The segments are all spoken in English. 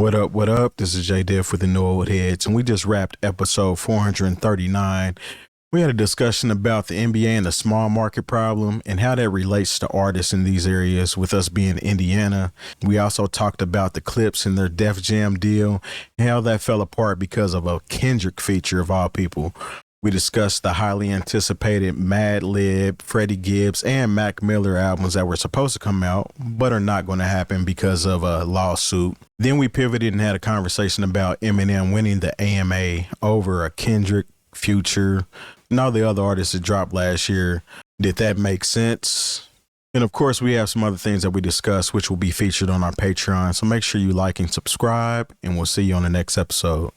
What up, what up? This is Jay Diff with the New Old Heads, and we just wrapped episode 439. We had a discussion about the NBA and the small market problem and how that relates to artists in these areas, with us being Indiana. We also talked about the Clipse and their Def Jam deal and how that fell apart because of a Kendrick feature of all people. We discussed the highly anticipated Madlib, Freddie Gibbs, and Mac Miller albums that were supposed to come out, but are not going to happen because of a lawsuit. Then we pivoted and had a conversation about Eminem winning the AMA over a Kendrick, Future, and all the other artists that dropped last year. Did that make sense? And of course, we have some other things that we discussed, which will be featured on our Patreon. So make sure you like and subscribe, and we'll see you on the next episode.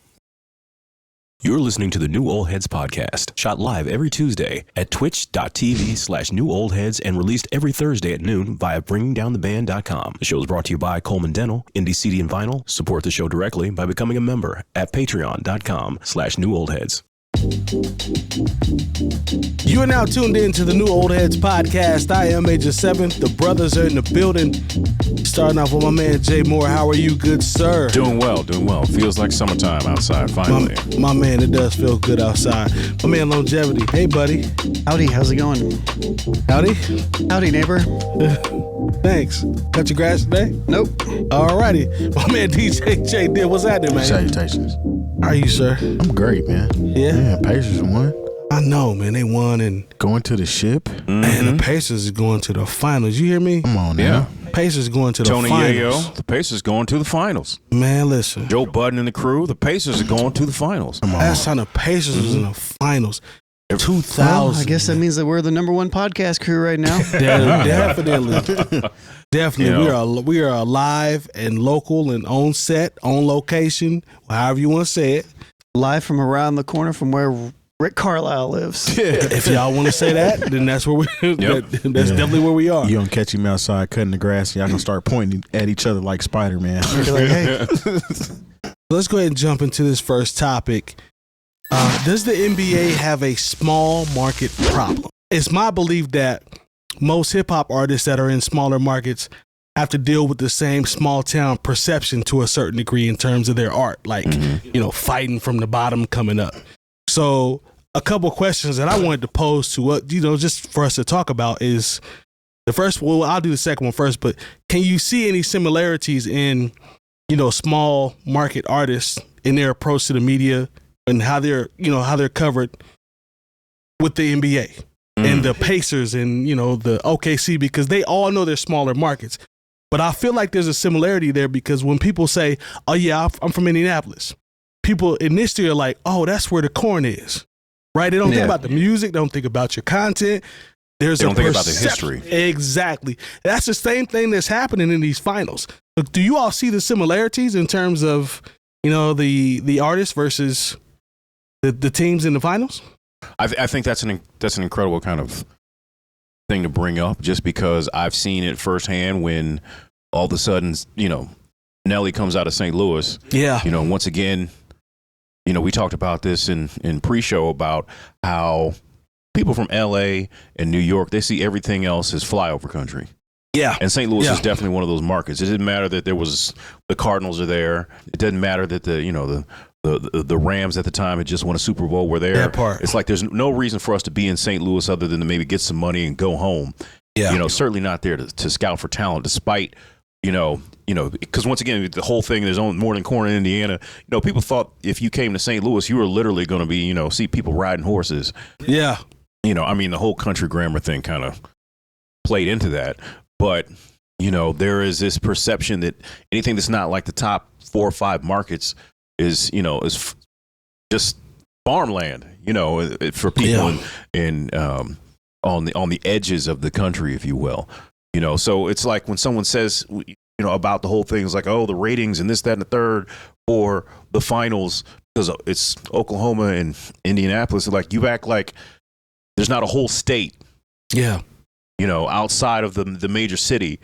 You're listening to the New Old Heads podcast, shot live every Tuesday at twitch.tv/newoldheads and released every Thursday at noon via bringingdowntheband.com. The show is brought to you by Coleman Dental, Indie CD and Vinyl. Support the show directly by becoming a member at patreon.com/newoldheads. You are now tuned in to the New Old Heads podcast. I am Major 7th. The brothers are in the building. Starting off with my man Jay Moore. How are you, good sir? Doing well. Feels like summertime outside, finally. My man, it does feel good outside. My man Lonegevity. Hey, buddy. Howdy, how's it going? Howdy. Howdy, neighbor. Thanks. Cut your grass today? Nope. Alrighty. My man DJ Jay Diff. What's happening, man? Salutations. How are you, sir? I'm great, man. Yeah? Yeah, Pacers won. I know, man. They won, and Going to the ship. man, the Pacers is going to the finals. You hear me? Come on now. Pacers going to the Tony finals. Yayo, the Pacers going to the finals. Man, listen. Joe Budden and the crew, the Pacers are going to the finals. Come on. Last time the Pacers was in the finals, 2000. Well, I guess that means that we're the number one podcast crew right now. Definitely. Definitely. You know. We are live and local and on set, on location, however you want to say it. Live from around the corner from where Rick Carlisle lives. If y'all want to say that, then that's where that's definitely where we are. You gonna catch him outside cutting the grass, y'all gonna start pointing at each other like Spider-Man. Like, hey, Let's go ahead and jump into this first topic. Does the NBA have a small market problem? It's my belief that most hip hop artists that are in smaller markets have to deal with the same small town perception to a certain degree in terms of their art, like, fighting from the bottom coming up. So a couple of questions that I wanted to pose to, just for us to talk about is the first, well, I'll do the second one first, but can you see any similarities in, small market artists in their approach to the media and how they're covered with the NBA and the Pacers and, the OKC, because they all know they're smaller markets. But I feel like there's a similarity there because when people say, oh yeah, I'm from Indianapolis, people initially are like, oh, that's where the corn is, right? They don't think about the music. They don't think about your content. They don't think about the history. Exactly. That's the same thing that's happening in these finals. But do you all see the similarities in terms of, the artists versus the teams in the finals? I think that's an incredible kind of thing to bring up, just because I've seen it firsthand when all of a sudden, Nelly comes out of St. Louis. Yeah. Once again, we talked about this in pre-show about how people from LA and New York, they see everything else as flyover country. Yeah. And St. Louis is definitely one of those markets. It didn't matter that there was the Cardinals are there. It doesn't matter that the Rams at the time had just won a Super Bowl were there. That part. It's like there's no reason for us to be in St. Louis other than to maybe get some money and go home. Yeah. Certainly not there to scout for talent, despite, because once again, the whole thing, there's only more than corn in Indiana. People thought if you came to St. Louis, you were literally going to be, see people riding horses. Yeah. The whole country grammar thing kind of played into that. But, there is this perception that anything that's not like the top 4 or 5 markets is just farmland, for people on the edges of the country, if you will. So it's like when someone says, about the whole thing, it's like, oh, the ratings and this, that, and the third, or the finals, because it's Oklahoma and Indianapolis. Like, you act like there's not a whole state. Yeah. Outside of the major city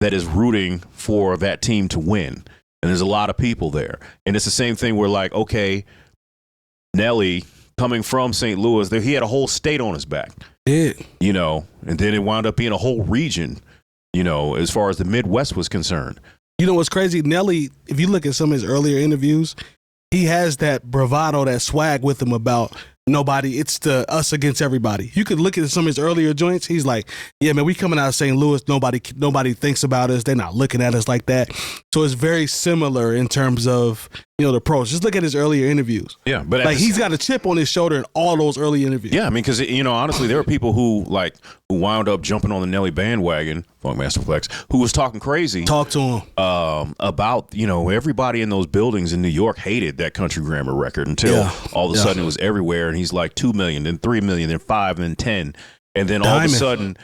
that is rooting for that team to win. And there's a lot of people there. And it's the same thing where, like, okay, Nelly coming from St. Louis, he had a whole state on his back. Yeah. And then it wound up being a whole region, as far as the Midwest was concerned. You know what's crazy? Nelly, if you look at some of his earlier interviews, he has that bravado, that swag with him about nobody. It's the us against everybody. You could look at some of his earlier joints. He's like, yeah, man, we coming out of St. Louis. Nobody thinks about us. They're not looking at us like that. So it's very similar in terms of, the approach. Just look at his earlier interviews. Yeah, but like he's got a chip on his shoulder in all those early interviews. Yeah, I mean, because honestly, there are people who wound up jumping on the Nelly bandwagon, Funkmaster Flex, who was talking crazy. Talk to him about everybody in those buildings in New York hated that Country Grammar record until all of a sudden it was everywhere, and he's like 2 million, then 3 million, then 5, and then 10, and then all of a sudden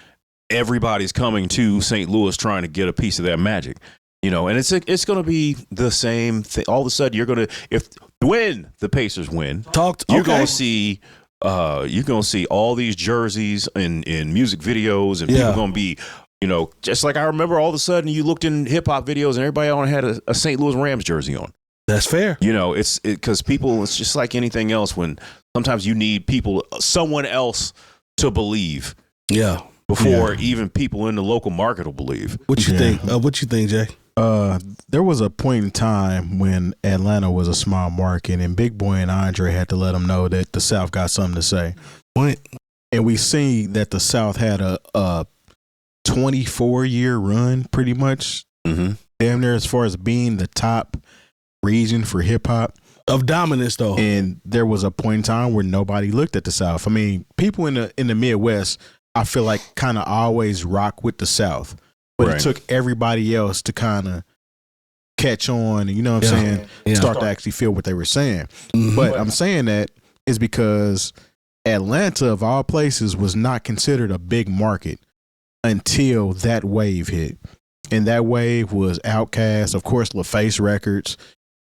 everybody's coming to St. Louis trying to get a piece of that magic. And it's going to be the same thing. All of a sudden, you're going to when the Pacers win, you're going to see all these jerseys in music videos, and people going to be, just like I remember all of a sudden you looked in hip hop videos and everybody on had a St. Louis Rams jersey on. That's fair. It's because people. It's just like anything else. When sometimes you need someone else to believe. Yeah. Before even people in the local market will believe. What you think? What you think, Jay? There was a point in time when Atlanta was a small market, and Big Boy and Andre had to let them know that the South got something to say. Point. And we see that the South had a 24-year run, pretty much, damn near, as far as being the top region for hip hop. Of dominance, though. And there was a point in time where nobody looked at the South. I mean, people in the Midwest, I feel like kind of always rock with the South, but it took everybody else to kind of catch on and, I'm saying, start to actually feel what they were saying. But I'm saying that is because Atlanta, of all places, was not considered a big market until that wave hit. And that wave was Outkast, of course, LaFace Records,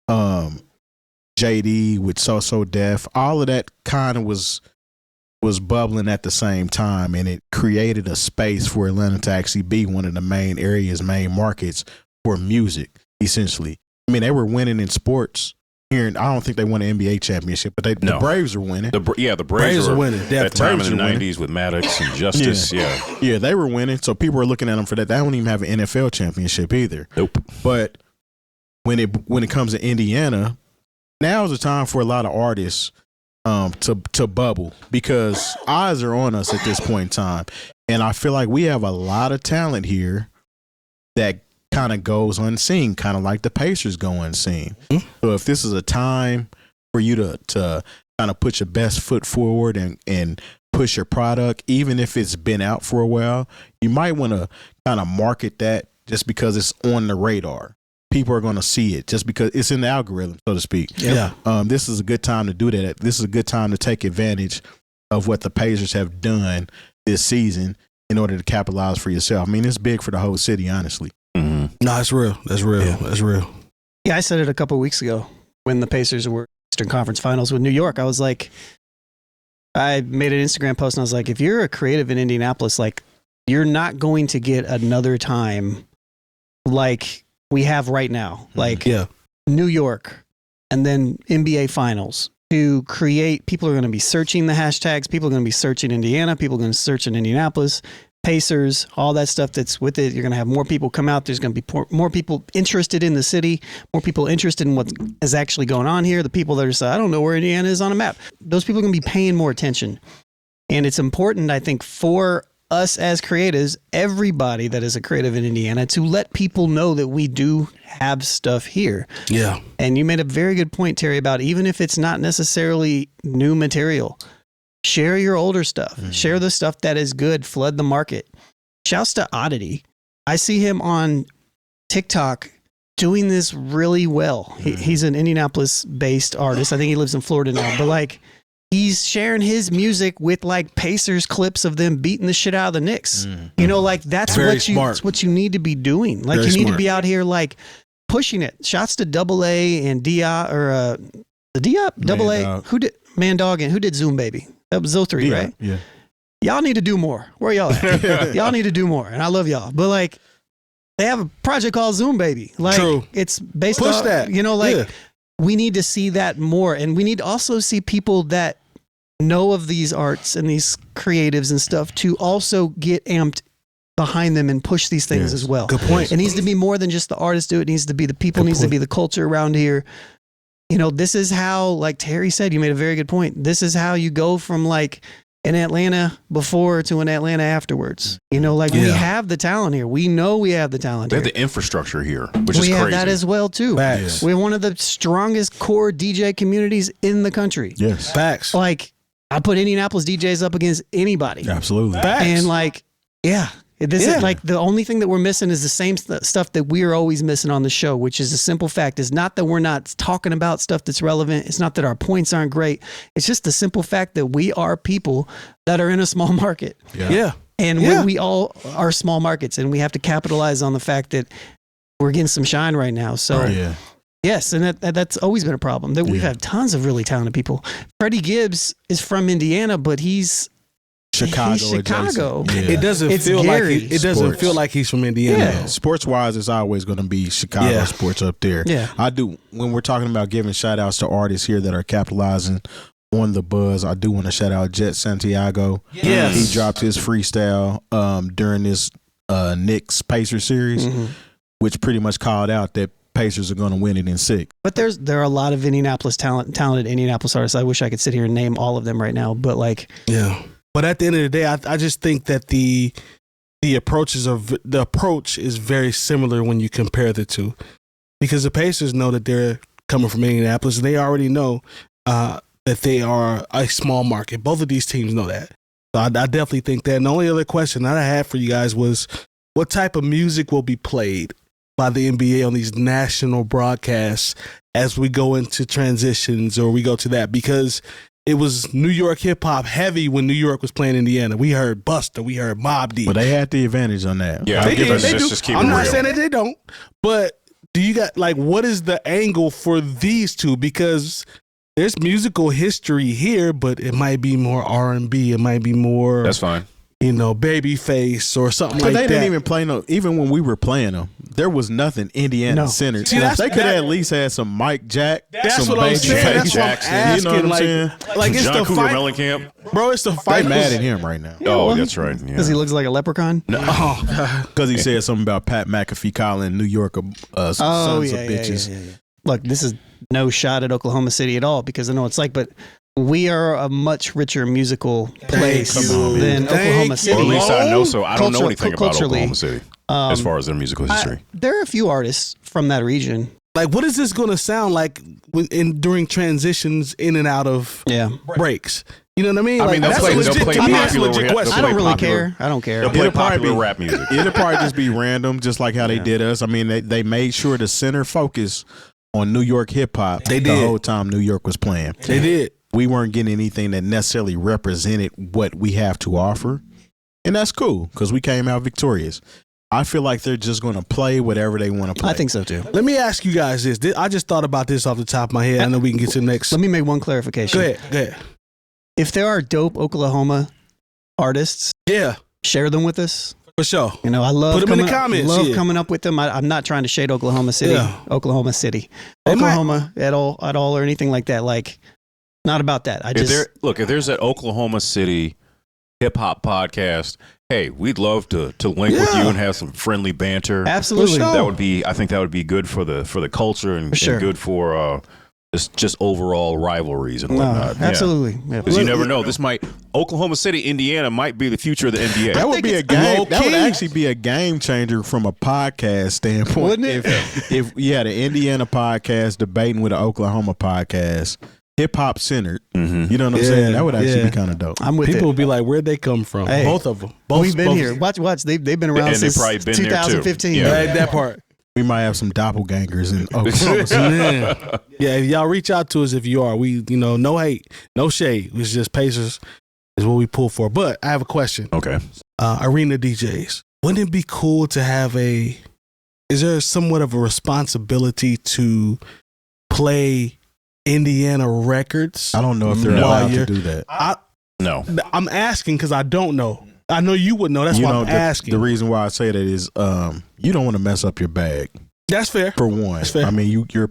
JD with So Def. All of that kind of was bubbling at the same time, and it created a space for Atlanta to actually be one of the main markets for music, essentially. I mean, they were winning in sports here. I don't think they won an NBA championship, but the Braves are winning. The Braves are winning. That time in the 90s with Maddox and Justice. Yeah, they were winning, so people were looking at them for that. They don't even have an NFL championship either. Nope. But when it comes to Indiana, now is the time for a lot of artists to bubble, because eyes are on us at this point in time, and I feel like we have a lot of talent here that kind of goes unseen, kind of like the Pacers go unseen. So if this is a time for you to kind of put your best foot forward and push your product, even if it's been out for a while, you might want to kind of market that just because it's on the radar. People are going to see it just because it's in the algorithm, so to speak. Yeah. This is a good time to do that. This is a good time to take advantage of what the Pacers have done this season in order to capitalize for yourself. I mean, it's big for the whole city, honestly. No, it's real. That's real. Yeah. That's real. Yeah, I said it a couple of weeks ago when the Pacers were Eastern Conference Finals with New York. I was like, I made an Instagram post and I was like, if you're a creative in Indianapolis, like, you're not going to get another time like we have right now, like New York and then NBA Finals to create. People are going to be searching the hashtags. People are going to be searching Indiana. People are going to search in Indianapolis, Pacers, all that stuff that's with it. You're going to have more people come out. There's going to be more people interested in the city, more people interested in what is actually going on here. The people that are saying, I don't know where Indiana is on a map. Those people are going to be paying more attention. And it's important, I think, for us as creatives, everybody that is a creative in Indiana, to let people know that we do have stuff here. Yeah. And you made a very good point, Terry, about even if it's not necessarily new material, share your older stuff. Share the stuff that is good. Flood the market. Shouts to Oddity. I see him on TikTok doing this really well. He's an Indianapolis-based artist. I think he lives in Florida now. But like, he's sharing his music with like Pacers clips of them beating the shit out of the Knicks. You know, like that's what you need to be doing. Like you need to be out here like pushing it. Shouts to Double A and Diop, or the Diop Double A. Who did Man Dog and who did Zoom Baby? That was those three, right? Yeah. Y'all need to do more. Where y'all at? Y'all need to do more. And I love y'all. But like, they have a project called Zoom Baby. Like, True. It's based on that. You know, like we need to see that more, and we need to also see people that know of these arts and these creatives and stuff to also get amped behind them and push these things as well. Good point. It needs to be more than just the artists do. It needs to be the people, needs to be the culture around here. You know, this is how, like Terry said, you made a very good point. This is how you go from like an Atlanta before to an Atlanta afterwards. You know, like we have the talent here. We know we have the talent We here. have the infrastructure here, which is We crazy. have that as well too. Facts. We have one of the strongest core DJ communities in the country. Yes. Facts. Like I put Indianapolis DJs up against anybody. Absolutely. Facts. And like, this is like the only thing that we're missing is the same stuff that we're always missing on the show, which is a simple fact. It's not that we're not talking about stuff that's relevant. It's not that our points aren't great. It's just the simple fact that we are people that are in a small market. Yeah. And we all are small markets, and we have to capitalize on the fact that we're getting some shine right now. So yes, and that's always been a problem. That we've had tons of really talented people. Freddie Gibbs is from Indiana, but he's Chicago. Yeah. It doesn't It's feel Gary. like it doesn't feel like he's from Indiana. Yeah. Sports wise, it's always going to be Chicago sports up there. Yeah. I do. When we're talking about giving shout outs to artists here that are capitalizing on the buzz, I do want to shout out Jet Santiago. Yes. He dropped his freestyle during this Knicks Pacers series, which pretty much called out that Pacers are going to win it in 6. But there are a lot of Indianapolis talented Indianapolis artists. I wish I could sit here and name all of them right now, but like But at the end of the day, I just think that the approach is very similar when you compare the two, because the Pacers know that they're coming from Indianapolis, and they already know that they are a small market. Both of these teams know that. So I definitely think that. And the only other question that I had for you guys was, what type of music will be played by the NBA on these national broadcasts as we go into transitions or we go to that? Because it was New York hip hop heavy when New York was playing Indiana. We heard Busta, we heard Mobb Deep. But they had the advantage on that. Yeah, They did. They do. just keep I'm it not real. saying that they don't, but do you got like, what is the angle for these two? Because there's musical history here, but it might be more R&B. It might be more, That's fine. Babyface or something But like they that. didn't even play even when we were playing them, there was nothing Indiana centered. See, that's- They could have at least had some Mike Jack, That's some what I'm saying. Babyface That's what I'm Jackson. asking. You know what I'm saying? Like it's John the Cougar fight, Mellencamp. bro. It's the They fight. mad at him right now Oh, that's right. Yeah. because he looks like a leprechaun. because he said something about Pat McAfee calling New York sons of bitches. Yeah. Look, this is no shot at Oklahoma City at all, because I know what it's like, but we are a much richer musical place than Oklahoma Or City. at least I know so. I don't know Culture- anything about culturally, Oklahoma City as far as their musical history. There are a few artists from that region. Like, what is this going to sound like during transitions in and out of breaks? You know what I mean? I mean, they'll that's play- a legit, they'll play to me, that's a popular legit hip- question. I don't really popular- care. I don't care. They'll play It'll probably popular be- rap music. It'll probably just be random, just like how they did us. I mean, they made sure to center focus on New York hip hop They the did. whole time New York was playing. They did. We weren't getting anything that necessarily represented what we have to offer. And that's cool because we came out victorious. I feel like they're just going to play whatever they want to play. I think so too. Let me ask you guys this. I just thought about this off the top of my head. I know we can get to the next. Let me make one clarification. Go ahead. If there are dope Oklahoma artists, Yeah, share them with us. for sure. You know, I love Put 'em in the coming up- comments, Love yeah. coming up with them. I'm not trying to shade Oklahoma City. Yeah. Oklahoma City, They might- Oklahoma at all, or anything like that. Like, not about that. If there's that Oklahoma City hip hop podcast, hey, we'd love to link with you and have some friendly banter. absolutely. For sure. That would be, I think that would be good for the culture and, For sure. and good for just overall rivalries and No, whatnot. Yeah. absolutely. Yeah. Because you never know. This might Oklahoma City, Indiana might be the future of the NBA. That would think be a it's game. low-key. That would actually be a game changer from a podcast standpoint. Wouldn't it? If you had an Indiana podcast debating with an Oklahoma podcast, hip hop centered. Mhm. You know what I'm Yeah, saying? That would actually yeah. be kind of dope. I'm with People it. will be like, where'd they come from? Hey, Both of them. Both, We've been both- here. Watch. They've been around And they've since probably been there, too. 2015. Yeah. Like that part. We might have some doppelgangers in Oklahoma. Man. Yeah, y'all reach out to us if you are. We, no hate, no shade. It's just Pacers is what we pull for. But I have a question. Okay. Arena DJs. Wouldn't it be cool to have is there somewhat of a responsibility to play Indiana records? I don't know if they're No. allowed to You're- do that. No. I'm asking because I don't know. I know you would know. That's You why know, I'm asking. the reason why I say that is you don't want to mess up your bag. That's fair. For one, That's fair. I mean, you're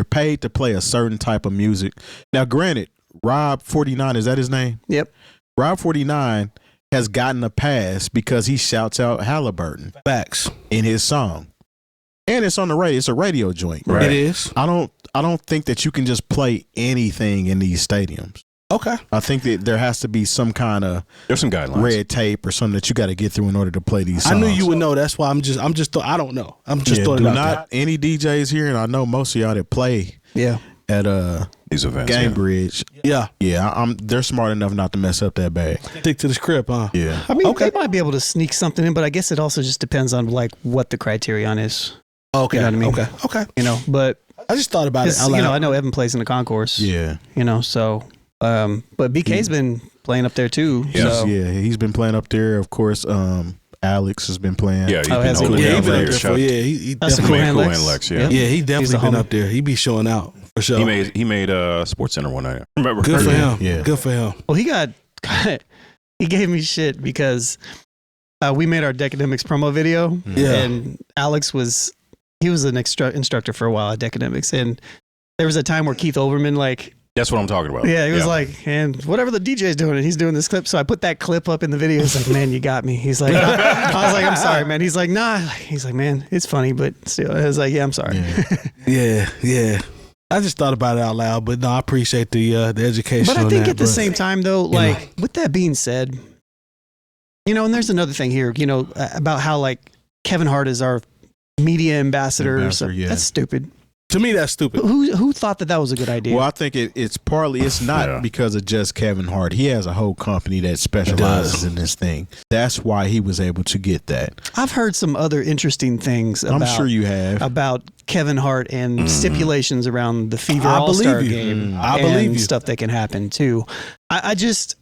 paid to play a certain type of music. Now, granted, Rob 49, is that his name? Yep. Rob 49 has gotten a pass because he shouts out Halliburton Facts. in his song. And it's on the radio. It's a radio joint. Right. It is. I don't think that you can just play anything in these stadiums. Okay. I think that there has to be some kind of There's some guidelines. red tape or something that you got to get through in order to play these songs. I knew you would know. That's why I don't know. I'm just throwing do it out not any DJs here, and I know most of y'all that play Yeah. at These events. Game Bridge. there. Yeah, they're smart enough not to mess up that bag. Yeah. Stick to the script, huh? Yeah. I mean, they might be able to sneak something in, but I guess it also just depends on like what the criterion is. Okay. You know what I mean? Okay. You know, but I just thought about it. 'cause, you know, I know Evan plays in the concourse. Yeah. You know, so but BK's been playing up there too. Yes. So. Yeah, he's been playing up there. Of course, Alex has been playing. Yeah, he's Oh, been has he? holding Yeah, down he been for up your there show. for he That's the definitely. cool hand Cool Lex. hand Lex, yeah. Yeah, he He's definitely the been homie. up there. He be showing out for sure. He made Sports Center one night. Remember? Good for him. Yeah. Good for him. Well, he gave me shit because we made our Decademics promo video, Yeah. and Alex was an instructor for a while at Decademics, and there was a time where Keith Olbermann That's what I'm talking about. he was like, and whatever the DJ's doing, and he's doing this clip. So I put that clip up in the video. He's like, man, you got me. He's like, I was like, I'm sorry, man. He's like, nah. He's like, man, it's funny, but still. I was like, yeah, I'm sorry. Yeah. I just thought about it out loud, but no, I appreciate the education. But I on think that, at the same time, though, like with that being said, you know, and there's another thing here, you know, about how like Kevin Hart is our media ambassador. Ambassador, yeah. That's stupid. to me, that's stupid. Who thought that was a good idea? Well, I think it's not because of just Kevin Hart. He has a whole company that specializes in this thing. That's why he was able to get that. I've heard some other interesting things I'm sure you have. about Kevin Hart and stipulations around the Fever I All-Star believe you. game. I and believe you. stuff that can happen too. I just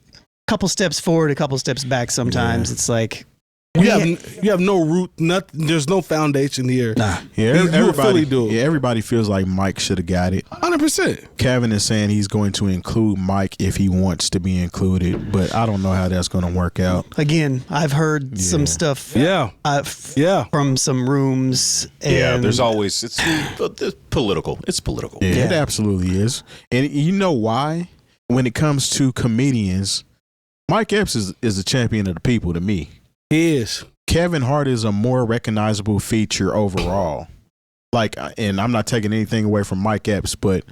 couple steps forward, a couple steps back. Sometimes it's like You have no root. Nothing. There's no foundation here. nah. Yeah, You a Philly dude. Yeah, everybody feels like Mike should have got it. 100%. Kevin is saying he's going to include Mike if he wants to be included, but I don't know how that's going to work out. Again, I've heard some stuff. Yeah. From some rooms. And Yeah, there's always it's political. It's political. Yeah, it absolutely is. And you know why? When it comes to comedians, Mike Epps is a champion of the people to me. He is. Kevin Hart is a more recognizable feature overall. Like, and I'm not taking anything away from Mike Epps, but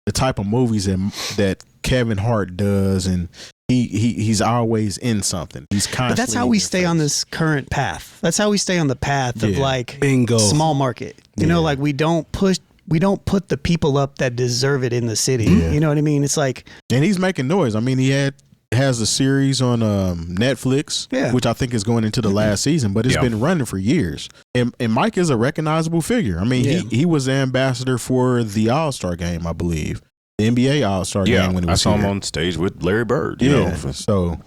the type of movies that Kevin Hart does, and he's always in something. He's constantly. But that's how we stay on this current path. That's how we stay on the path of like Bingo. small market. You know, like we don't put the people up that deserve it in the city. You know what I mean? It's like, and he's making noise. I mean, he has a series on Netflix, which I think is going into the last season, but it's been running for years. And Mike is a recognizable figure. I mean, he was the ambassador for the All-Star game, I believe. The NBA All-Star game when it was I saw him here. on stage with Larry Bird. So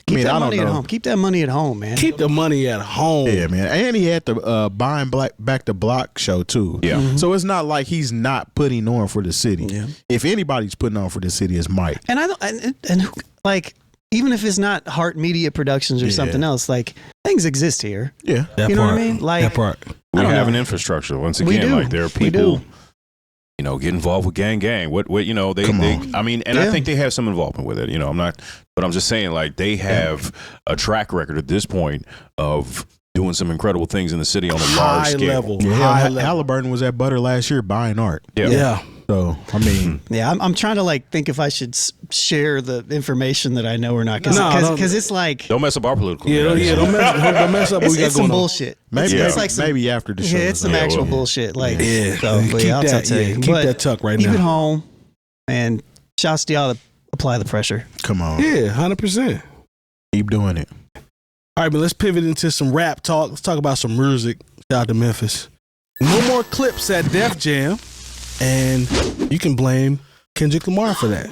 keep that I don't money at know. home. Keep that money at home, man. Keep the money at home. Yeah, man. And he had the Buying Back the Block show too. Yeah. So it's not like he's not putting on for the city. Yeah. If anybody's putting on for the city, it's Mike. And I don't, and who, like, even if it's not Heart Media Productions or something else, like things exist here. Yeah. That You know part. what I mean? Like, That part. We I don't have know. an infrastructure. Once We again, do. like there are We people, do. you know, get involved with gang. What you know, they I mean, and I think they have some involvement with it. You know, but I'm just saying, like they have a track record at this point of doing some incredible things in the city on a large High scale. level. Yeah, High level. Halliburton was at Butter last year buying art. Yeah. So, I mean, yeah, I'm trying to like think if I should share the information that I know or not, No, because it's like Don't mess up our political. Yeah, career. don't mess up what we got it's some going on. bullshit. maybe it's like some, maybe after the show. yeah, it's some actual bullshit. Like, Yeah. so, but Keep I'll that- tell you. keep But that tuck right keep now. it home, and shouts to y'all that apply the pressure. Come on. Yeah, 100%. Keep doing it. All right, but let's pivot into some rap talk. Let's talk about some music. Shout out to Memphis. No more Clipse at Def Jam, and you can blame Kendrick Lamar for that.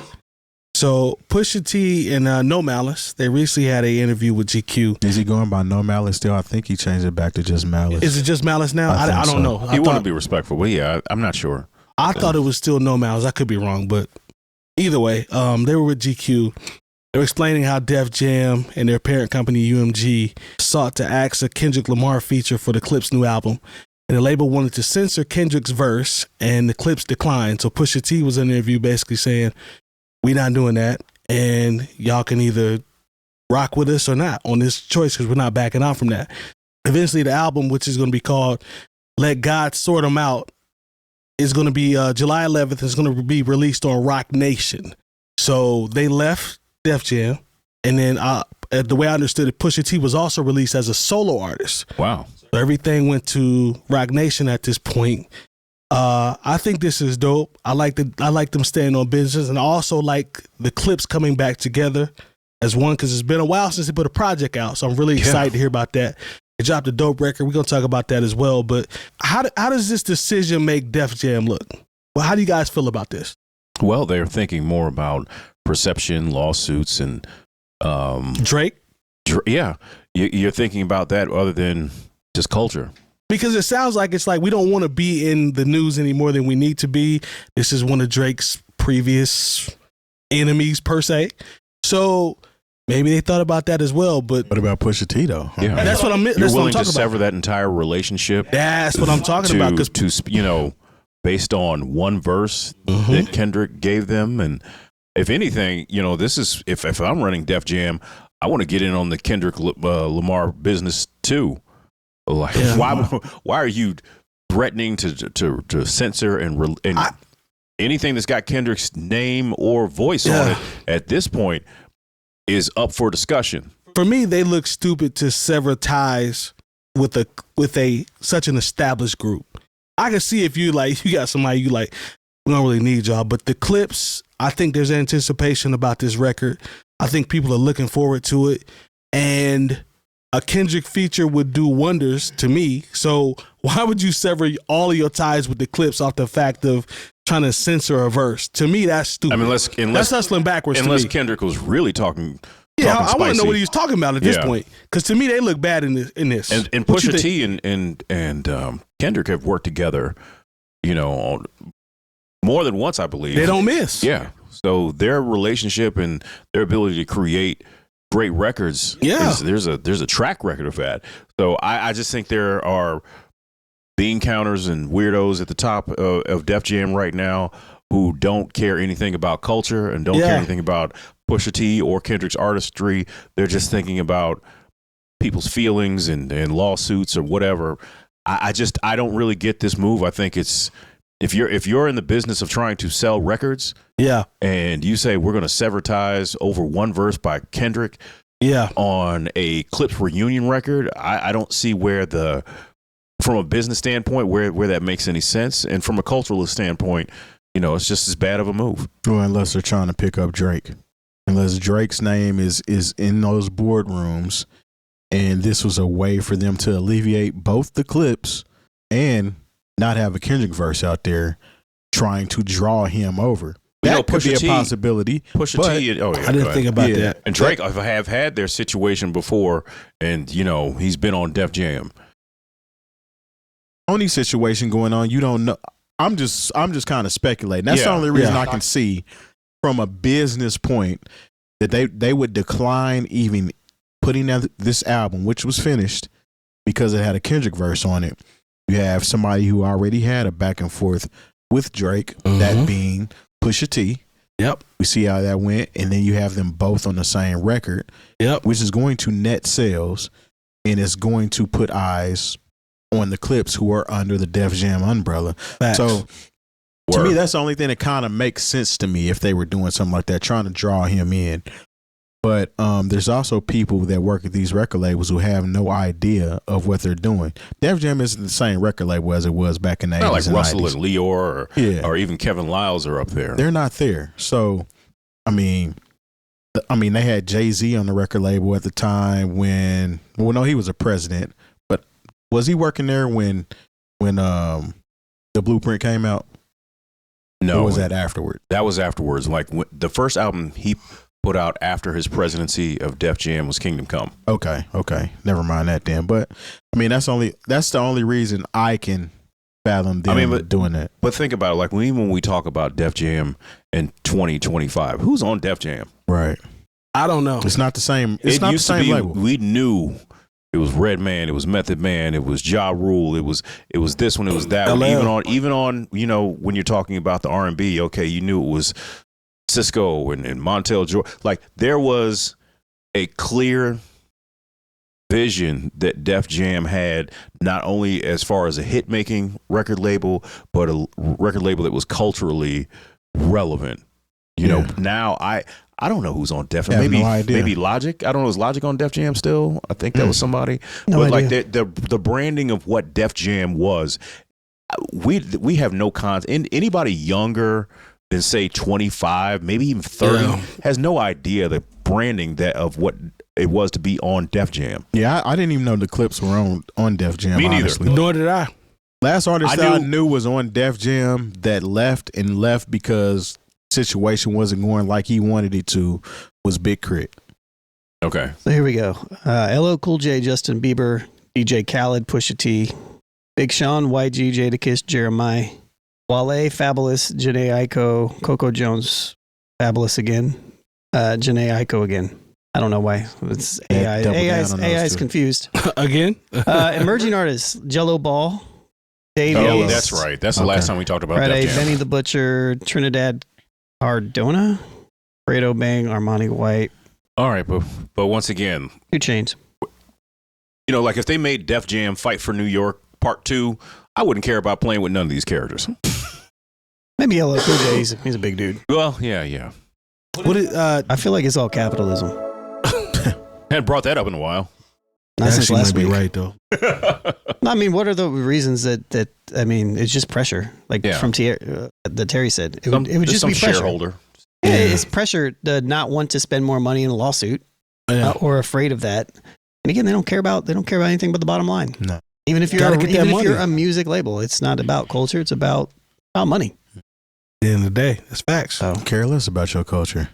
So Pusha T and No Malice, they recently had an interview with GQ. Is he going by No Malice still? I think he changed it back to just Malice. Is it just Malice now? I think I don't so. know. He want to be respectful, but yeah, I'm not sure. I thought it was still No Malice. I could be wrong, but either way, they were with GQ. They were explaining how Def Jam and their parent company UMG sought to axe a Kendrick Lamar feature for the Clipse new album. And the label wanted to censor Kendrick's verse, and the Clipse declined. So Pusha T was in the interview basically saying, "We not doing that, and y'all can either rock with us or not on this choice because we're not backing out from that. Eventually, the album, which is going to be called Let God Sort 'Em Out, is going to be July 11th. It's going to be released on Rock Nation. So they left Def Jam. And then the way I understood it, Pusha T was also released as a solo artist. Wow. So everything went to Rock Nation at this point. I think this is dope. I like them staying on business, and I also like the Clipse coming back together as one because it's been a while since they put a project out. So I'm really excited to hear about that. They dropped a dope record. We're gonna talk about that as well. But how does this decision make Def Jam look? Well, how do you guys feel about this? Well, they're thinking more about perception, lawsuits, and Drake. Yeah, you're thinking about that other than just culture. Because it sounds like it's like we don't want to be in the news any more than we need to be. This is one of Drake's previous enemies, per se. So maybe they thought about that as well. But What about Pusha T though? Yeah, that's what I'm. You're That's what I'm willing to talking sever about. that entire relationship. That's what I'm talking about. Because Based on one verse that Kendrick gave them, and if anything, this is if I'm running Def Jam, I want to get in on the Kendrick Lamar business too. Like, why are you threatening to censor and anything that's got Kendrick's name or voice on it at this point is up for discussion. For me, they look stupid to sever ties with such an established group. I can see if you got somebody you like, we don't really need y'all. But the Clipse, I think there's anticipation about this record. I think people are looking forward to it. And a Kendrick feature would do wonders to me. So why would you sever all of your ties with the Clipse off the fact of trying to censor a verse? To me, that's stupid. I mean, that's hustling backwards unless to me. Kendrick was really talking. Yeah, I want to know spicy. what he was talking about at this point. Because to me, they look bad in this. And Pusha T and Kendrick have worked together, on more than once, I believe. They don't miss. Yeah. So their relationship and their ability to create great records. Yeah. There's a track record of that. So I just think there are bean counters and weirdos at the top of Def Jam right now who don't care anything about culture and don't care anything about Pusha T or Kendrick's artistry. They're just thinking about people's feelings and lawsuits or whatever. I don't really get this move. I think it's if you're in the business of trying to sell records, and you say we're going to sever ties over one verse by Kendrick, on a Clipse reunion record, I don't see where from a business standpoint where that makes any sense, and from a cultural standpoint, it's just as bad of a move. Well, unless they're trying to pick up Drake, unless Drake's name is in those boardrooms, and this was a way for them to alleviate both the Clipse and not have a Kendrick verse out there trying to draw him over. That could be a possibility. Pusha T. I didn't think about that. And Drake have had their situation before, and he's been on Def Jam. Only situation going on, you don't know. I'm just kind of speculating. That's the only reason I can see from a business point that they would decline even putting out this album, which was finished because it had a Kendrick verse on it. You have somebody who already had a back and forth with Drake, that being Pusha T. Yep. We see how that went. And then you have them both on the same record, which is going to net sales and it's going to put eyes on the Clipse who are under the Def Jam umbrella. Facts. So to me, that's the only thing that kind of makes sense to me if they were doing something like that, trying to draw him in. But there's also people that work at these record labels who have no idea of what they're doing. Def Jam isn't the same record label as it was back in the 80s Not like and Russell 90s. and Leor or even Kevin Lyles are up there. They're not there. So, they had Jay-Z on the record label at the time he was a president. But was he working there when the Blueprint came out? No. Or was that afterward? That was afterwards. Like the first album he put out after his presidency of Def Jam was Kingdom Come. Okay. Never mind that then. But that's the only reason I can fathom them doing that. But think about it, like when we talk about Def Jam in 2025, who's on Def Jam? Right. I don't know. It's not the same. It's It not the used to same be, label. we knew it was Redman, it was Method Man, it was Ja Rule, it was this one, it was that one. Even on when you're talking about the R&B, okay, you knew it was Cisco and Montel Jordan. Like there was a clear vision that Def Jam had, not only as far as a hit making record label, but a record label that was culturally relevant. You know, now I don't know who's on Def Jam. Maybe Logic. I don't know. Is Logic on Def Jam still? I think that was somebody. No but idea. like the branding of what Def Jam was, we have no anybody younger than say 25, maybe even 30, has no idea the branding of what it was to be on Def Jam. Yeah, I didn't even know the Clipse were on Def Jam. Me neither. Honestly. Nor did I. Last artist I knew was on Def Jam that left because situation wasn't going like he wanted it to was Big Crit. Okay. So here we go. LL Cool J, Justin Bieber, DJ Khaled, Pusha T, Big Sean, YG, Jadakiss, Jeremiah, Wale, Fabulous, Janae Aiko, Coco Jones, Fabulous again, Janae Aiko again. I don't know why. It's AI. AI is confused. Again? Emerging artists, Jello Ball, Davies. Oh, that's right. That's the last time we talked about Friday, Def Jam. Benny the Butcher, Trinidad Cardona, Fredo Bang, Armani White. All right, but once again, 2 Chainz. You know, like if they made Def Jam Fight for New York Part 2, I wouldn't care about playing with none of these characters. Maybe LL Cool J. He's a big dude. Well, yeah. I feel like it's all capitalism. Hadn't brought that up in a while. Not since Actually, last might be week. right though. I mean, what are the reasons that I mean, it's just pressure. Like Yeah. from that Terry said, it would just some be pressure. shareholder. Yeah, it's pressure to not want to spend more money in a lawsuit or afraid of that. And again, they don't care about anything but the bottom line. No. Even if Gotta get that if money. you're a music label, it's not about culture. It's about money. At the end of the day, that's facts. So. Care less about your culture.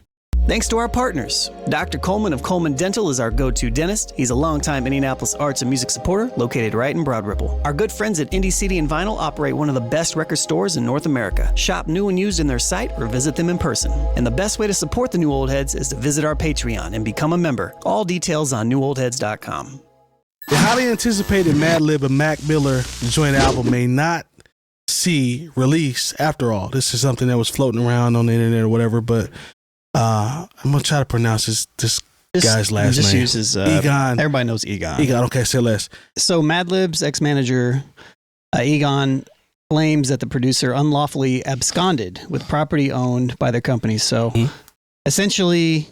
Thanks to our partners. Dr. Coleman of Coleman Dental is our go-to dentist. He's a longtime Indianapolis arts and music supporter located right in Broad Ripple. Our good friends at Indie CD and Vinyl operate one of the best record stores in North America. Shop new and used in their site or visit them in person. And the best way to support the New Old Heads is to visit our Patreon and become a member. All details on newoldheads.com. The highly anticipated Madlib and Mac Miller joint album may not see release after all. This is something that was floating around on the internet or whatever, but I'm going to try to pronounce this guy's last just name. Uses, Egon. Everybody knows Egon. Egon, okay, say less. So Madlib's ex-manager, Egon, claims that the producer unlawfully absconded with property owned by their company. So essentially,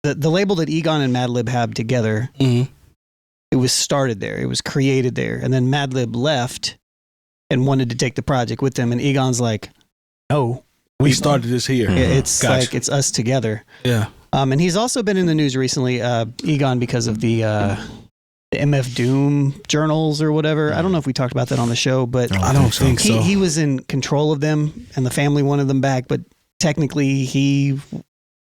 the label that Egon and Madlib have together, it was started there. It was created there. And then Madlib left and wanted to take the project with them. And Egon's like, no. We started this here. It's Gotcha. like, it's us together. Yeah. And he's also been in the news recently, Egon, because of the MF Doom journals or whatever. I don't know if we talked about that on the show, but I don't think so. He was in control of them and the family wanted them back, but technically it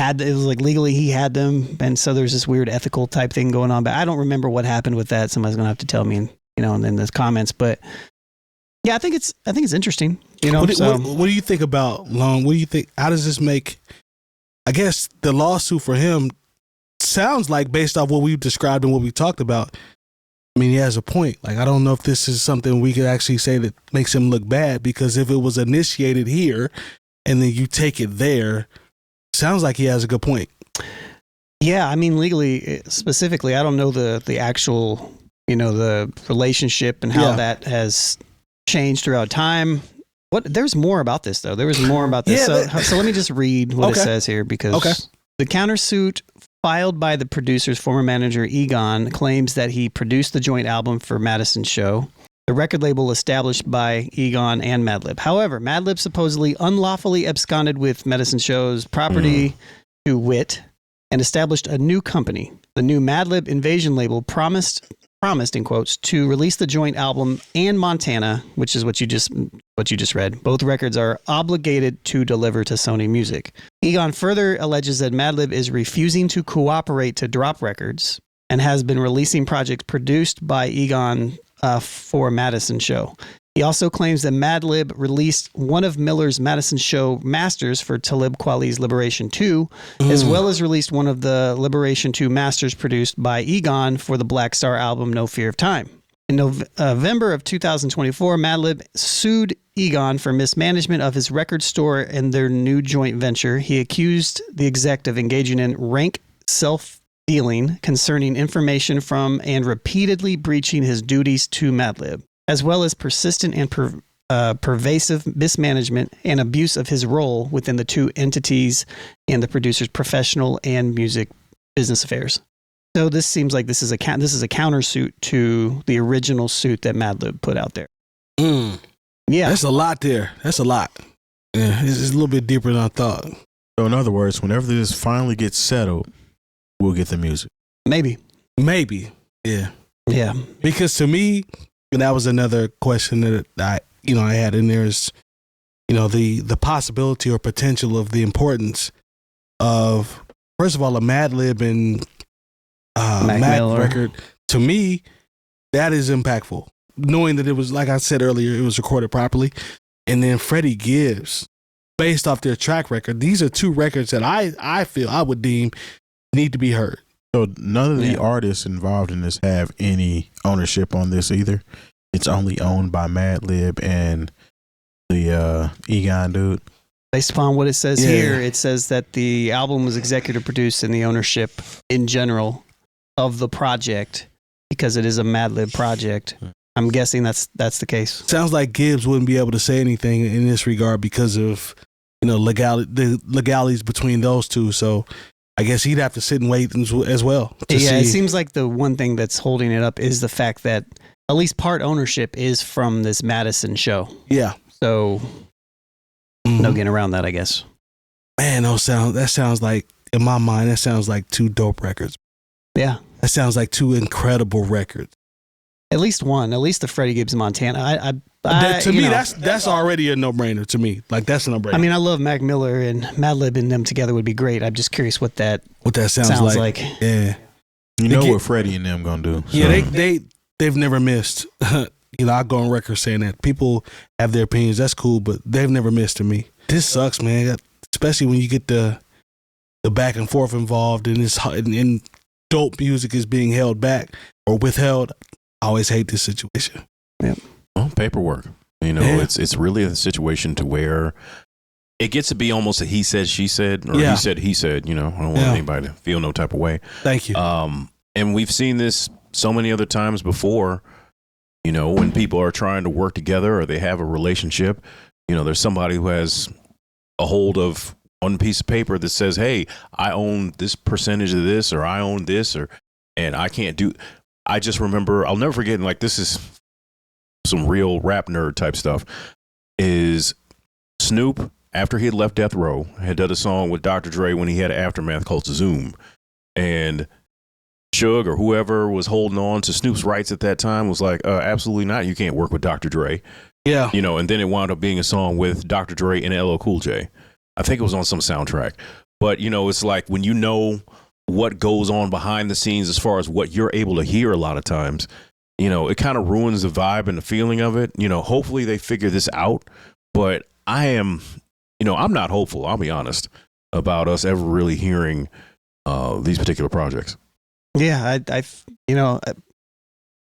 was like legally he had them. And so there's this weird ethical type thing going on, but I don't remember what happened with that. Somebody's going to have to tell me, and in the comments, but yeah, I think it's interesting. What do you think about Long? What do you think? How does this make? I guess the lawsuit for him sounds like, based off what we've described and what we talked about, I mean, he has a point. Like, I don't know if this is something we could actually say that makes him look bad, because if it was initiated here and then you take it there, sounds like he has a good point. Yeah, I mean, legally, specifically, I don't know the actual, the relationship and how that has changed throughout time. There's more about this, though. There was more about this. So let me just read what it says here, because the countersuit filed by the producer's former manager, Egon, claims that he produced the joint album for Madison's show, the record label established by Egon and Madlib. However, Madlib supposedly unlawfully absconded with Madison Show's property to wit and established a new company. The new Madlib Invasion label promised in quotes to release the joint album and Montana, which is what you just read. Both records are obligated to deliver to Sony Music. Egon further alleges that Madlib is refusing to cooperate to drop records and has been releasing projects produced by Egon for Madison Show. He also claims that Madlib released one of Miller's Madison Show masters for Talib Kweli's Liberation 2, as well as released one of the Liberation 2 masters produced by Egon for the Black Star album No Fear of Time. In November of 2024, Madlib sued Egon for mismanagement of his record store and their new joint venture. He accused the exec of engaging in rank dealing concerning information from and repeatedly breaching his duties to Madlib, as well as persistent and pervasive mismanagement and abuse of his role within the two entities and the producer's professional and music business affairs. So this seems like this is a countersuit to the original suit that Madlib put out there. Yeah, that's a lot there. That's a lot. Yeah, it's a little bit deeper than I thought. So in other words, whenever this finally gets settled, we'll get the music. maybe. Yeah. Yeah, Because to me, and that was another question that I had in there is, the possibility or potential of the importance of, first of all, a Madlib and Mac Miller record. To me, that is impactful. Knowing that it was, like I said earlier, it was recorded properly. And then Freddie Gibbs, based off their track record, these are two records that I feel I would deem need to be heard. So none of the artists involved in this have any ownership on this either. It's only owned by Madlib and the Egon dude. Based upon what it says here, it says that the album was executive produced and the ownership in general of the project, because it is a Madlib project. I'm guessing that's the case. Sounds like Gibbs wouldn't be able to say anything in this regard because of the legalities between those two. So I guess he'd have to sit and wait as well. It seems like the one thing that's holding it up is the fact that at least part ownership is from this Madison show. Yeah. So no getting around that, I guess. Man, that sounds like, in my mind, that sounds like two dope records. Yeah. That sounds like two incredible records. At least one. At least the Freddie Gibbs Montana. To me, that's already a no-brainer to me. Like, that's a no-brainer. I mean, I love Mac Miller and Madlib and them together would be great. I'm just curious what that sounds like. Yeah. What Freddie and them gonna do. So. Yeah, they've never missed. I go on record saying that. People have their opinions. That's cool, but they've never missed to me. This sucks, man. Especially when you get the back and forth involved and dope music is being held back or withheld. I always hate this situation. Yeah. Well, paperwork. It's really a situation to where it gets to be almost a he said, she said, or he said. I don't want anybody to feel no type of way. Thank you. And we've seen this so many other times before. When people are trying to work together or they have a relationship, there's somebody who has a hold of one piece of paper that says, hey, I own this percentage of this, or I own this, and I can't do. I just remember, I'll never forget, like, this is some real rap nerd type stuff, is Snoop, after he had left Death Row, had done a song with Dr. Dre when he had Aftermath called Zoom. And Suge or whoever was holding on to Snoop's rights at that time was like, absolutely not. You can't work with Dr. Dre. Yeah. And then it wound up being a song with Dr. Dre and LL Cool J. I think it was on some soundtrack. But, it's like when you know what goes on behind the scenes as far as what you're able to hear a lot of times, it kind of ruins the vibe and the feeling of it. Hopefully they figure this out. But I am, I'm not hopeful, I'll be honest, about us ever really hearing these particular projects. Yeah,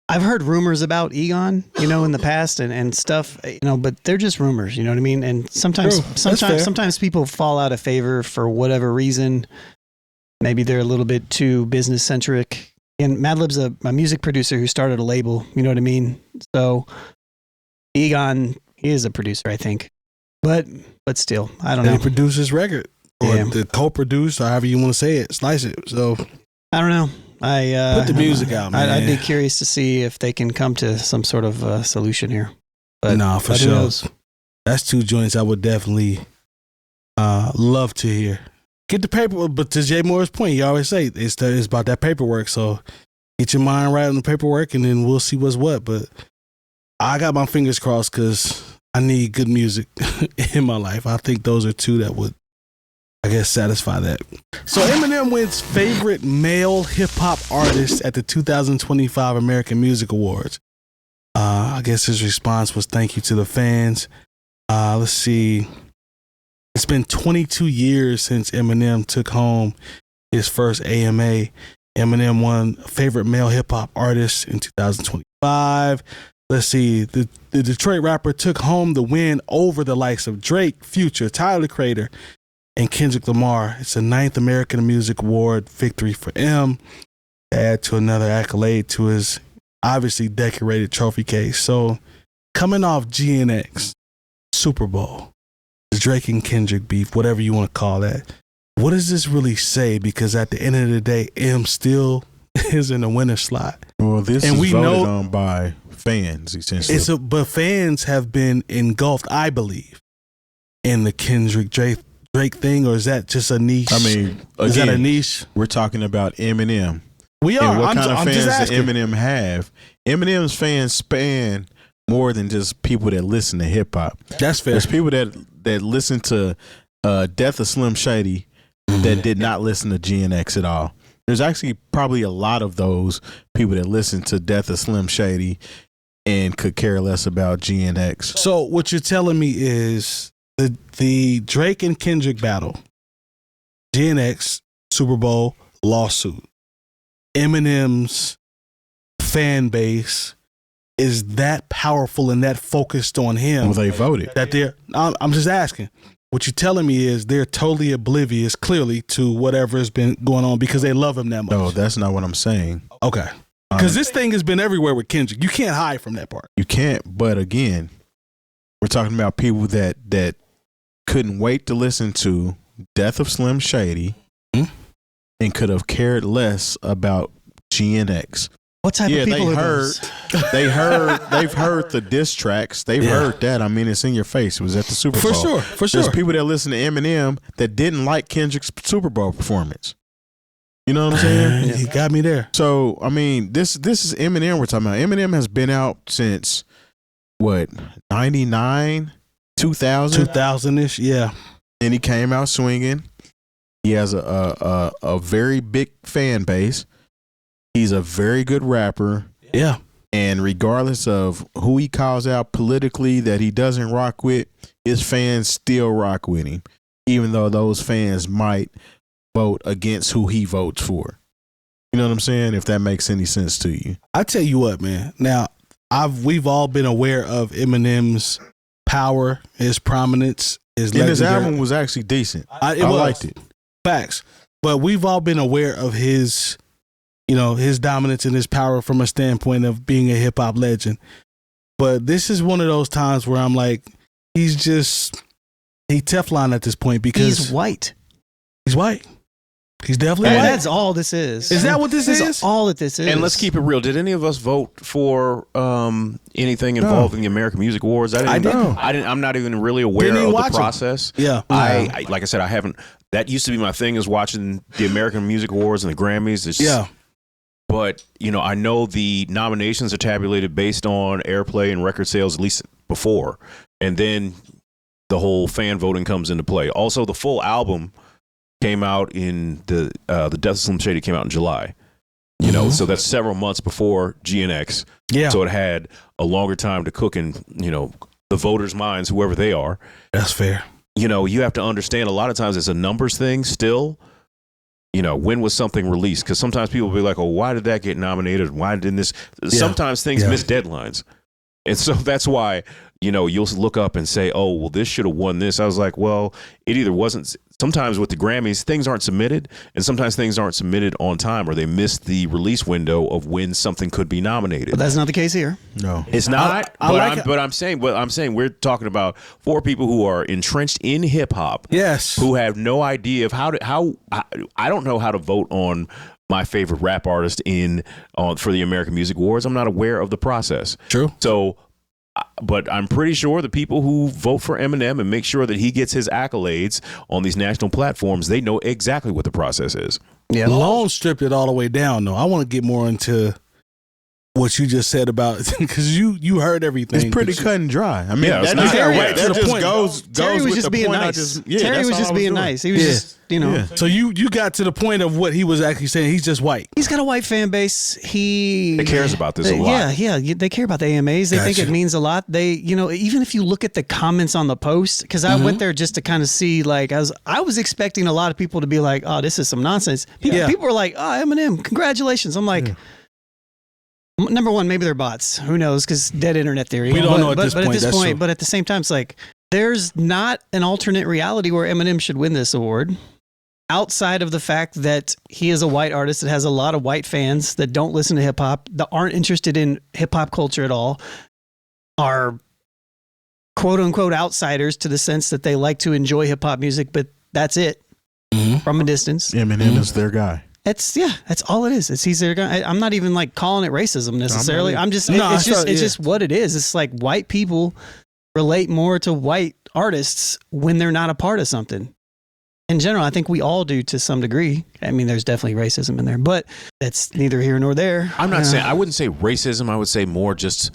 I've heard rumors about Egon, in the past and stuff, but they're just rumors, you know what I mean? And sometimes people fall out of favor for whatever reason. Maybe they're a little bit too business centric. And Madlib's a music producer who started a label, you know what I mean? So Egon, he is a producer, I think. But still, I don't know. He produced his record. Or the co-produce, or however you want to say it, slice it. So I don't know. Put the music out, man. I'd be curious to see if they can come to some sort of solution here. But for sure. That's two joints I would definitely love to hear. Get the paper, but to Jay Moore's point, you always say it's about that paperwork. So get your mind right on the paperwork, and then we'll see what's what. But I got my fingers crossed because I need good music in my life. I think those are two that would, I guess, satisfy that. So Eminem wins favorite male hip hop artist at the 2025 American Music Awards. I guess his response was thank you to the fans. Let's see. It's been 22 years since Eminem took home his first AMA. Eminem won favorite male hip hop artist in 2025. Let's see. The Detroit rapper took home the win over the likes of Drake, Future, Tyler, the Creator, and Kendrick Lamar. It's the 9th American Music Award victory for M. Add to another accolade to his obviously decorated trophy case. So coming off GNX, Super Bowl, the Drake and Kendrick beef, whatever you want to call that, what does this really say? Because at the end of the day, M still is in the winner's slot. Well, this And is we voted know- on by fans, essentially. But fans have been engulfed, I believe, in the Kendrick Drake thing, or is that just a niche? I mean, is that a again, niche? we're talking about Eminem. We are. And what kind of I'm fans just does asking. Eminem have? Eminem's fans span more than just people that listen to hip hop. That's fair. There's people that listen to Death of Slim Shady that did not listen to GNX at all. There's actually probably a lot of those people that listen to Death of Slim Shady and could care less about GNX. So what you're telling me is the Drake and Kendrick battle, GNX, Super Bowl, lawsuit, Eminem's fan base is that powerful and that focused on him Well, they voted. that they're, I'm just asking. What you're telling me is they're totally oblivious, clearly, to whatever has been going on because they love him that much. No, that's not what I'm saying. Okay. Because this thing has been everywhere with Kendrick. You can't hide from that part. You can't, but again, we're talking about people that couldn't wait to listen to Death of Slim Shady and could have cared less about GNX. What type of people they are heard, those? they've heard the diss tracks. They've heard that. I mean, it's in your face. It was at the Super Bowl. For sure. There's people that listen to Eminem that didn't like Kendrick's Super Bowl performance. You know what I'm saying? He got me there. So, I mean, this is Eminem we're talking about. Eminem has been out since, what, 99, 2000? 2000-ish, yeah. And he came out swinging. He has a very big fan base. He's a very good rapper. Yeah. And regardless of who he calls out politically that he doesn't rock with, his fans still rock with him, even though those fans might vote against who he votes for. You know what I'm saying? If that makes any sense to you. I tell you what, man. Now, we've all been aware of Eminem's power, his prominence, his And his legendary. album was actually decent. I was. liked it. Facts. But we've all been aware of his, his dominance and his power from a standpoint of being a hip hop legend. But this is one of those times where I'm like, he's Teflon at this point because He's white. he's white. He's definitely And white. that's all this is. Is that what this That's is? all that this is. And let's keep it real. Did any of us vote for anything involving the American Music Awards? I didn't. I'm not even really aware Didn't even of watch the 'em. process. Yeah. I like I said, I haven't. That used to be my thing, is watching the American Music Awards and the Grammys. It's, Yeah. But I know the nominations are tabulated based on airplay and record sales, at least before, and then the whole fan voting comes into play. Also, the full album came out in the Death of Slim Shady came out in July. So that's several months before GNX. Yeah. So it had a longer time to cook in, the voters' minds, whoever they are. That's fair. You have to understand a lot of times it's a numbers thing still. When was something released? Because sometimes people will be like, oh, why did that get nominated? Why didn't this? Sometimes things miss deadlines. And so that's why, you'll look up and say, oh, well, this should have won this. I was like, well, it either wasn't. Sometimes with the Grammys, things aren't submitted, and sometimes things aren't submitted on time, or they miss the release window of when something could be nominated. But that's not the case here. No. It's not. I'm saying we're talking about four people who are entrenched in hip hop. Yes. Who have no idea of I don't know how to vote on my favorite rap artist for the American Music Awards. I'm not aware of the process. True. So, but I'm pretty sure the people who vote for Eminem and make sure that he gets his accolades on these national platforms, they know exactly what the process is. Yeah. Lone stripped it all the way down, though. I want to get more into what you just said about, because you heard everything. It's pretty cut and dry. I mean, Yeah, it's that not- just, Terry- that to the just point. goes Terry was with just the being point I nice. just. Terry that's was all just I being doing. nice. He was just, Yeah. So you got to the point of what he was actually saying. He's just white. He's got a white fan base. He cares about this a lot. Yeah. They care about the AMAs. They think Gotcha. it means a lot. They, even if you look at the comments on the post, because I went there just to kind of see, like, I was expecting a lot of people to be like, oh, this is some nonsense. People were like, oh, Eminem, congratulations. I'm like, number one, maybe they're bots. Who knows? Because dead internet theory. We don't know at this But point, that's true. but at the same time, it's like, there's not an alternate reality where Eminem should win this award. Outside of the fact that he is a white artist that has a lot of white fans that don't listen to hip hop, that aren't interested in hip hop culture at all, are quote unquote outsiders to the sense that they like to enjoy hip hop music, but that's it from a distance. Eminem is their guy. That's all it is. He's their guy. I'm not even like calling it racism necessarily. It's just what it is. It's like white people relate more to white artists when they're not a part of something. In general, I think we all do to some degree. I mean, there's definitely racism in there, but that's neither here nor there. I'm not saying, I wouldn't say racism. I would say more just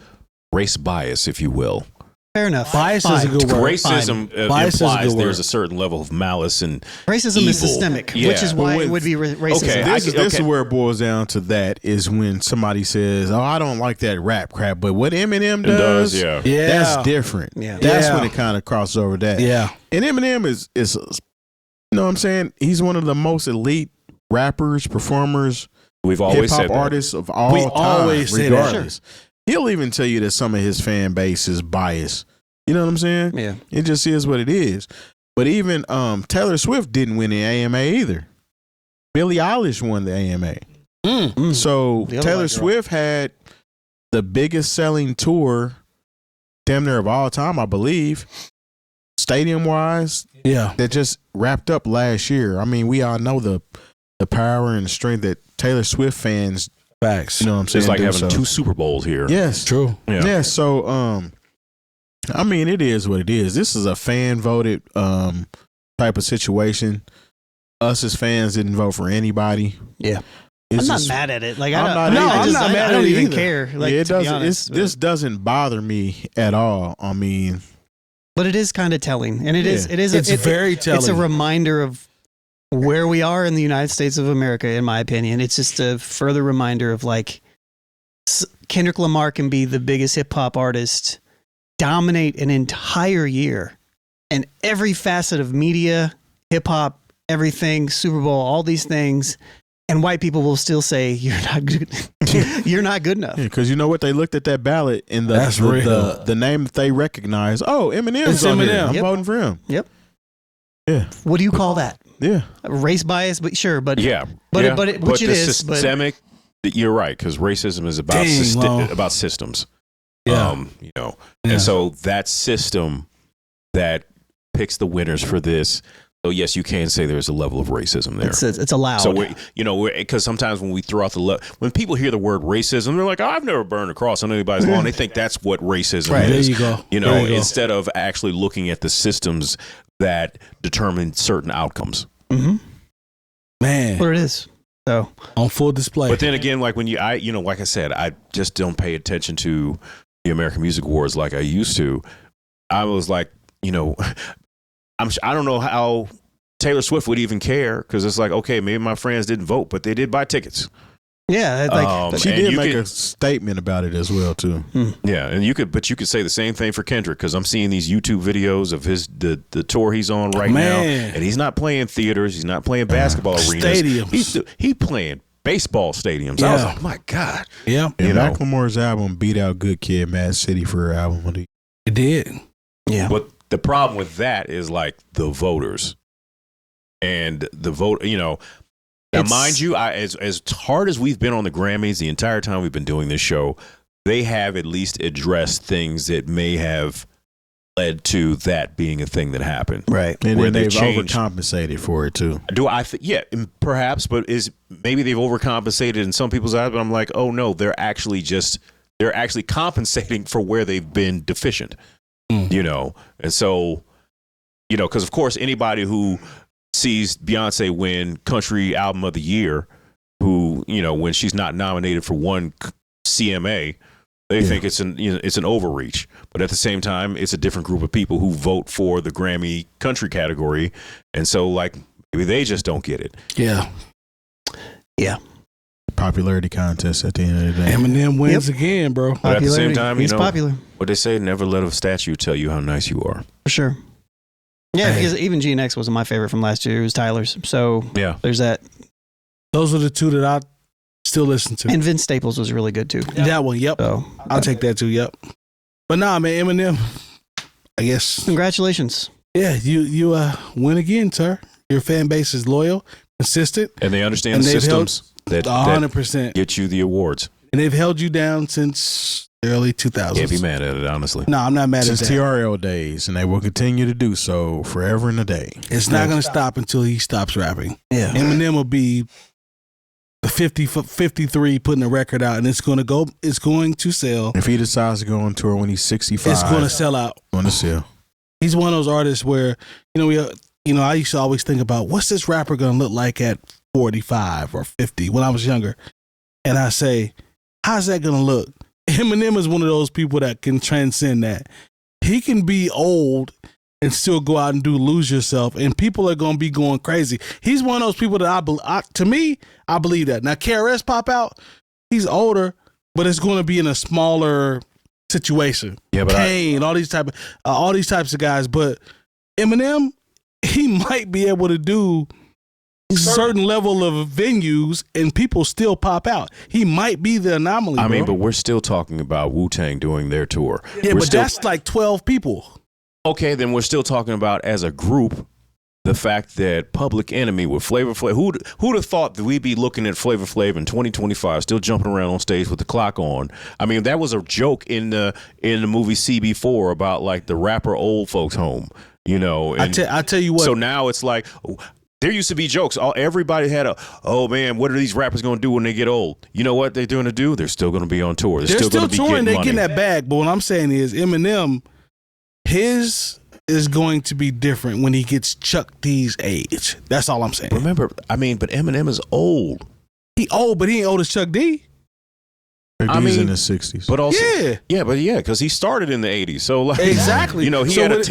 race bias, if you will. Fair enough. Bias is a good word. Racism implies there's a certain level of malice and racism evil. is systemic, which is why it would be racism. Okay. This is where it boils down to. That is when somebody says, "Oh, I don't like that rap crap," but what Eminem does, that's different. Yeah. That's when it kind of crosses over that. Yeah. And Eminem is you know what I'm saying? He's one of the most elite rappers, performers, we've always hip said hop that. artists of all time. Always say that. Regardless, he'll even tell you that some of his fan base is biased. You know what I'm saying? Yeah. It just is what it is. But even Taylor Swift didn't win the AMA either. Billie Eilish won the AMA. So The other Taylor white girl. Swift had the biggest selling tour damn near of all time, I believe, stadium wise, Yeah. that just wrapped up last year. I mean, we all know the power and the strength that Taylor Swift fans, Facts. you know what I'm saying? It's like do having so. 2 Super Bowls here. Yes. True. Yeah. So, I mean, it is what it is. This is a fan voted type of situation. Us as fans didn't vote for anybody. Yeah. It's I'm not just- mad at it. Like, I'm I not don't either. I don't even care. Like, yeah, it to be doesn't. honest, This doesn't bother me at all. I mean, but it is kind of telling, and it is. It's very telling. It's a reminder of where we are in the United States of America. In my opinion, it's just a further reminder of like Kendrick Lamar can be the biggest hip hop artist, dominate an entire year, and every facet of media, hip hop, everything, Super Bowl, all these things. And white people will still say you're not good. You're not good enough. because you know what? They looked at that ballot and That's real. the name that they recognize. Oh, Eminem's It's on here. Eminem. I'm Yep. voting for him. Yep. Yeah. What do you call that? Yeah. Race bias, but sure, but Yeah. But yeah. which it the is, but- systemic. You're right, because racism is about Dang, Lo. about systems. Yeah. You know, Yeah. and so that system that picks the winners for this. So yes, you can say there's a level of racism there. it's allowed. So because sometimes when we throw out when people hear the word racism, they're like, "Oh, I've never burned a cross on anybody's lawn." They think that's what racism Right. is. There you go. You know, There you go. instead of actually looking at the systems that determine certain outcomes. Man, what it is. So on full display. But then again, like like I said, I just don't pay attention to the American Music Awards like I used to. I was like, I don't know how Taylor Swift would even care, because it's like, okay, maybe my friends didn't vote, but they did buy tickets. yeah, like She and did you make could- a statement about it as well too. Yeah, and you could say the same thing for Kendrick, because I'm seeing these YouTube videos of the tour he's on right now, Man. and he's not playing theaters, he's not playing basketball arenas, Stadiums. He's playing baseball stadiums. I was Yeah. like, my God. yeah, And You know. Macklemore's album beat out Good Kid, Mad City for her album of the year. it did. yeah. But the problem with that is like the voters and the vote. Now, It's- mind you, as hard as we've been on the Grammys the entire time we've been doing this show, they have at least addressed things that may have led to that being a thing that happened. Right. And Where then they they've changed. overcompensated for it too. Yeah, perhaps, but maybe they've overcompensated in some people's eyes, but I'm like, oh no, they're actually compensating for where they've been deficient. And so, because of course anybody who sees Beyonce win Country Album of the Year, who, when she's not nominated for one CMA, they think it's an overreach. But at the same time, it's a different group of people who vote for the Grammy country category. And so like, maybe they just don't get it. Yeah. Popularity contest at the end of the day. Eminem wins again, bro. But at the same Popularity. time, he's popular what they say, never let a statue tell you how nice you are. for sure. Yeah, Hey. because even GNX wasn't my favorite from last year. It was Tyler's. So Yeah. there's that. Those are the two that I still listen to. And Vince Staples was really good too. That one, yep. So I'll take that too, yep. But nah, man, Eminem, I guess. Congratulations. Yeah, you win again, sir. Your fan base is loyal, consistent, And they understand And the they've systems that 100%. get you the awards. And they've held you down since the early 2000s. Can't be mad at it, honestly. No, I'm not mad Since at that. TRL days, and they will continue to do so forever and a day. It's not going to stop until he stops rapping. Yeah. Eminem will be 53 putting a record out, and it's going to sell. If he decides to go on tour when he's 65, It's going to sell out. going to sell. He's one of those artists where, I used to always think about what's this rapper going to look like at 45 or 50 when I was younger. And I say, how's that going to look? Eminem is one of those people that can transcend that. He can be old and still go out and do Lose Yourself, and people are going to be going crazy. He's one of those people that I believe that. Now, KRS pop out, he's older, but it's going to be in a smaller situation. Yeah, but Kane, all these types of guys. But Eminem, he might be able to do certain level of venues and people still pop out. He might be the anomaly. I mean, bro. but we're still talking about Wu-Tang doing their tour. Yeah, We're but still, that's like 12 people. okay, then we're still talking about, as a group, the fact that Public Enemy with Flavor Flav, who'd have thought that we'd be looking at Flavor Flav in 2025 still jumping around on stage with the clock on? I mean, that was a joke in the movie CB4 about like the rapper old folks home, and I tell you what. so now it's like, there used to be jokes. Everybody had oh man, what are these rappers going to do when they get old? You know what they're going to do? They're still going to be on tour. They're still going to be touring. They're getting getting money. that bag. But what I'm saying is Eminem, his is going to be different when he gets Chuck D's age. That's all I'm saying. Remember, I mean, but Eminem is old. He old, but he ain't old as Chuck D. He's in his 60s. But also, Yeah. because he started in the 80s. So, like, Exactly. he So had a when-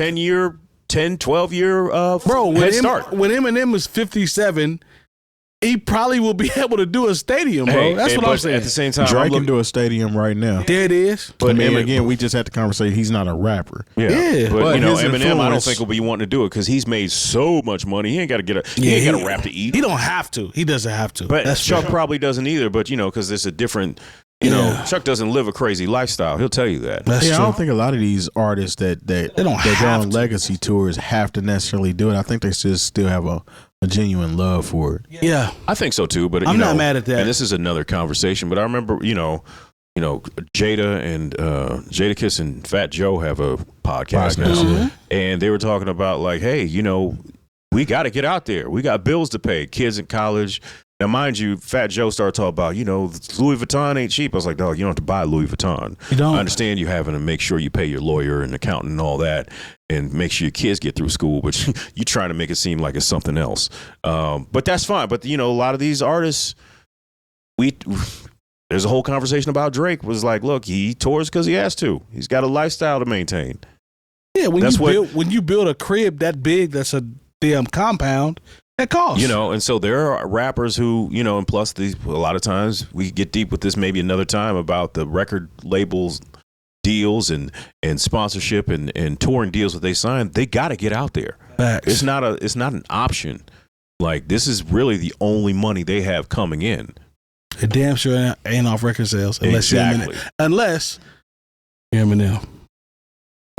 12 year Bro, head start. when Eminem is 57, he probably will be able to do a stadium, bro. Hey, That's what but I'm saying. At the same time, Drake can do a stadium right now. There it is. But But again, we just had the conversation. He's not a rapper. Yeah. But, But his Eminem, I don't influence- think will be wanting to do it because he's made so much money. He ain't got to he ain't got a rap to eat. He don't have to. He doesn't have to. But That's Chuck fair. probably doesn't either. But because there's a different. Yeah. Chuck doesn't live a crazy lifestyle. He'll tell you that. That's Yeah, I true. don't think a lot of these artists that don't go have on to. legacy tours have to necessarily do it. I think they still have a genuine love for it. Yeah. I think so too. But I'm not mad at that. And this is another conversation. But I remember, Jada and Jadakiss and Fat Joe have a podcast now, Mhm. and they were talking about like, hey, we got to get out there. We got bills to pay. Kids in college. Now, mind you, Fat Joe started talking about, Louis Vuitton ain't cheap. I was like, dog, you don't have to buy Louis Vuitton. You don't. I understand you having to make sure you pay your lawyer and accountant and all that and make sure your kids get through school, but you trying to make it seem like it's something else. But that's fine. But, a lot of these artists, there's a whole conversation about Drake was like, look, he tours because he has to. He's got a lifestyle to maintain. Yeah, when That's you build a crib that big, that's a damn compound. That costs. And so there are rappers who, and plus a lot of times we get deep with this maybe another time about the record labels deals and sponsorship and touring deals that they sign. They got to get out there. Facts. It's not an option. Like, this is really the only money they have coming in. It damn sure ain't off record sales unless Exactly. you're Eminem.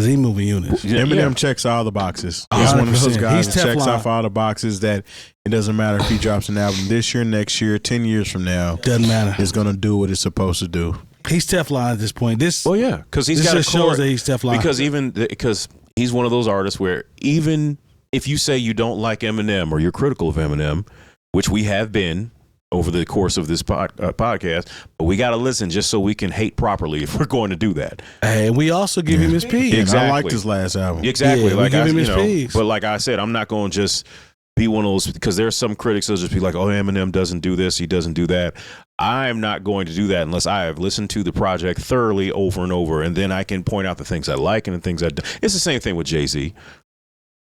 He moving units. Yeah, Eminem checks all the boxes. He's one of those 100%. guys He's that checks Teflon. off all the boxes that it doesn't matter if he drops an album this year, next year, 10 years from now. Doesn't matter. It's going to do what it's supposed to do. He's Teflon at this point. Well, yeah, because he's This got a just shows core. that he's Teflon. Because he's one of those artists where even if you say you don't like Eminem or you're critical of Eminem, which we have been over the course of this podcast, but we got to listen just so we can hate properly if we're going to do that. Hey, we also give him his P. And Exactly. I liked his last album. Exactly. Yeah, we like give him his you know, P's. but like I said, I'm not going to just be one of those, because there's some critics that'll just be like, oh, Eminem doesn't do this, he doesn't do that. I'm not going to do that unless I have listened to the project thoroughly over and over, and then I can point out the things I like and the things I don't. It's the same thing with Jay-Z.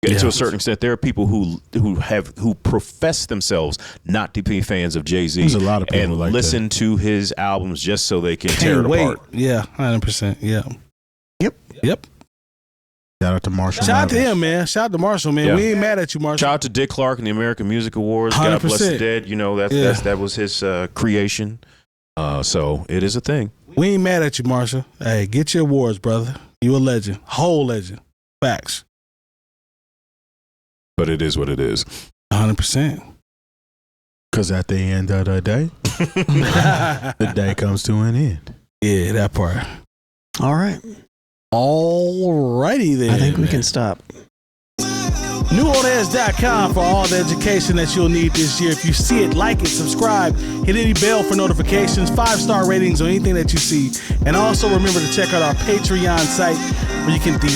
Yeah. To a certain extent, there are people who profess themselves not to be fans of Jay-Z There's a lot of people and like listen to his albums just so they can tear Can't it wait. apart. Yeah, 100%. Yeah. Yep. Shout out to Marshall. Shout out to Mathers. him, man. Shout out to Marshall, man. Yeah. We ain't mad at you, Marshall. Shout out to Dick Clark and the American Music Awards. God bless the 100%. dead. You know, Yeah. that was his creation. So it is a thing. We ain't mad at you, Marshall. Hey, get your awards, brother. You a legend. Whole legend. Facts. But it is what it is. 100%. Because at the end of the day, the day comes to an end. Yeah, that part. All right. Alrighty then. I think we can stop. NewOldHeads.com for all the education that you'll need this year. If you see it, like it, subscribe, hit any bell for notifications, 5-star ratings on anything that you see. And also remember to check out our Patreon site where you can get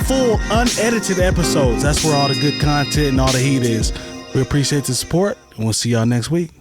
full unedited episodes. That's where all the good content and all the heat is. We appreciate the support, and we'll see y'all next week.